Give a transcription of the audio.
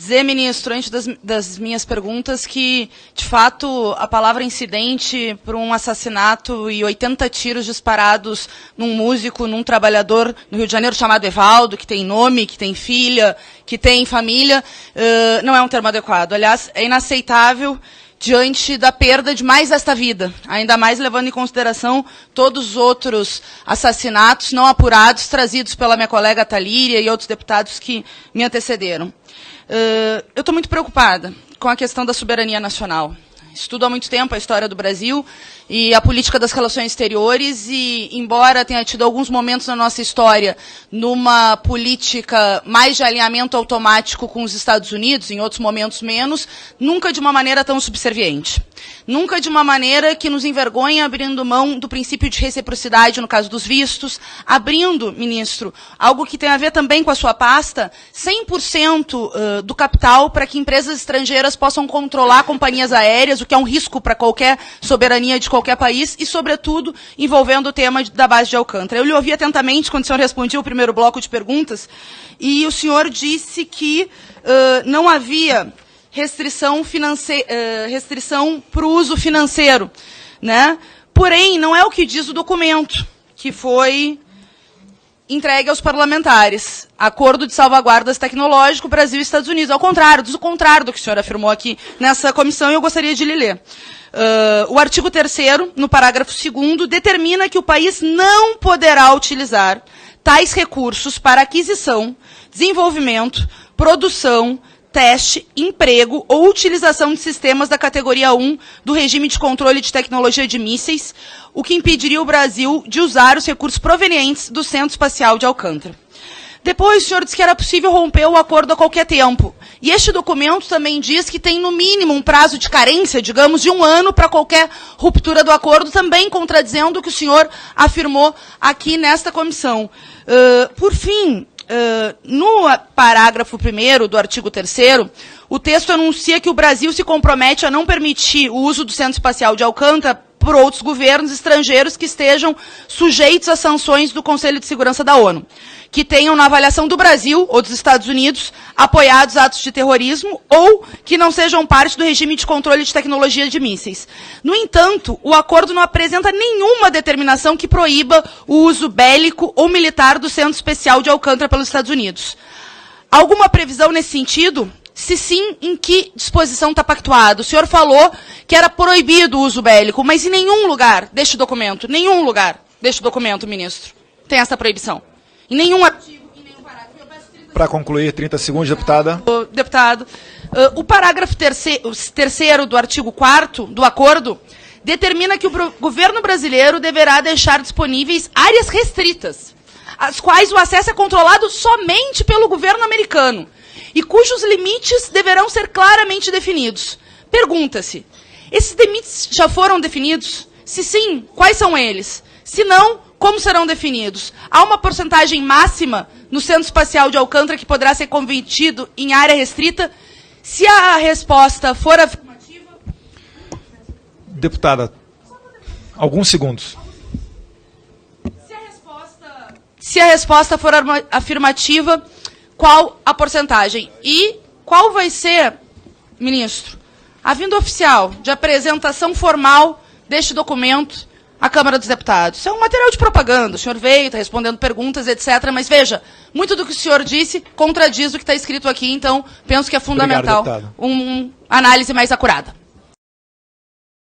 dizer, ministro, antes das minhas perguntas, que, de fato, a palavra incidente por um assassinato e 80 tiros disparados num músico, num trabalhador no Rio de Janeiro chamado Evaldo, que tem nome, que tem filha, que tem família, não é um termo adequado. Aliás, é inaceitável diante da perda de mais esta vida, ainda mais levando em consideração todos os outros assassinatos não apurados, trazidos pela minha colega Talíria e outros deputados que me antecederam. Eu estou muito preocupada com a questão da soberania nacional. Estudo há muito tempo a história do Brasil e a política das relações exteriores e, embora tenha tido alguns momentos na nossa história numa política mais de alinhamento automático com os Estados Unidos, em outros momentos menos, nunca de uma maneira tão subserviente. Nunca de uma maneira que nos envergonha, abrindo mão do princípio de reciprocidade no caso dos vistos, abrindo, ministro, algo que tem a ver também com a sua pasta, 100% do capital para que empresas estrangeiras possam controlar companhias aéreas, o que é um risco para qualquer soberania de qualquer país, e, sobretudo, envolvendo o tema da base de Alcântara. Eu lhe ouvi atentamente quando o senhor respondia o primeiro bloco de perguntas, e o senhor disse que não havia restrição para o uso financeiro, né? Porém, não é o que diz o documento que foi entregue aos parlamentares. Acordo de salvaguardas tecnológico Brasil e Estados Unidos. Ao contrário, diz o contrário do que o senhor afirmou aqui nessa comissão, e eu gostaria de lhe ler. O artigo 3º, no parágrafo 2º, determina que o país não poderá utilizar tais recursos para aquisição, desenvolvimento, produção, teste, emprego ou utilização de sistemas da categoria 1 do regime de controle de tecnologia de mísseis, o que impediria o Brasil de usar os recursos provenientes do Centro Espacial de Alcântara. Depois, o senhor disse que era possível romper o acordo a qualquer tempo. E este documento também diz que tem, no mínimo, um prazo de carência, digamos, de 1 ano para qualquer ruptura do acordo, também contradizendo o que o senhor afirmou aqui nesta comissão. Por fim, no parágrafo 1º do artigo 3º, o texto anuncia que o Brasil se compromete a não permitir o uso do Centro Espacial de Alcântara por outros governos estrangeiros que estejam sujeitos às sanções do Conselho de Segurança da ONU, que tenham, na avaliação do Brasil ou dos Estados Unidos, apoiados atos de terrorismo ou que não sejam parte do regime de controle de tecnologia de mísseis. No entanto, o acordo não apresenta nenhuma determinação que proíba o uso bélico ou militar do Centro Especial de Alcântara pelos Estados Unidos. Alguma previsão nesse sentido? Se sim, em que disposição está pactuado? O senhor falou que era proibido o uso bélico, mas em nenhum lugar deste documento, ministro, tem essa proibição. Em nenhum artigo, em nenhum parágrafo. Para concluir, 30 segundos, deputada. Deputado, o parágrafo 3º do artigo 4º do acordo determina que o governo brasileiro deverá deixar disponíveis áreas restritas, as quais o acesso é controlado somente pelo governo americano, e cujos limites deverão ser claramente definidos. Pergunta-se, esses limites já foram definidos? Se sim, quais são eles? Se não, como serão definidos? Há uma porcentagem máxima no Centro Espacial de Alcântara que poderá ser convertido em área restrita? Se a resposta for afirmativa... Deputada, alguns segundos. Se a resposta for afirmativa, qual a porcentagem? E qual vai ser, ministro, a vinda oficial de apresentação formal deste documento à Câmara dos Deputados? Isso é um material de propaganda. O senhor veio, está respondendo perguntas, etc. Mas, veja, muito do que o senhor disse contradiz o que está escrito aqui, então penso que é fundamental uma análise mais acurada.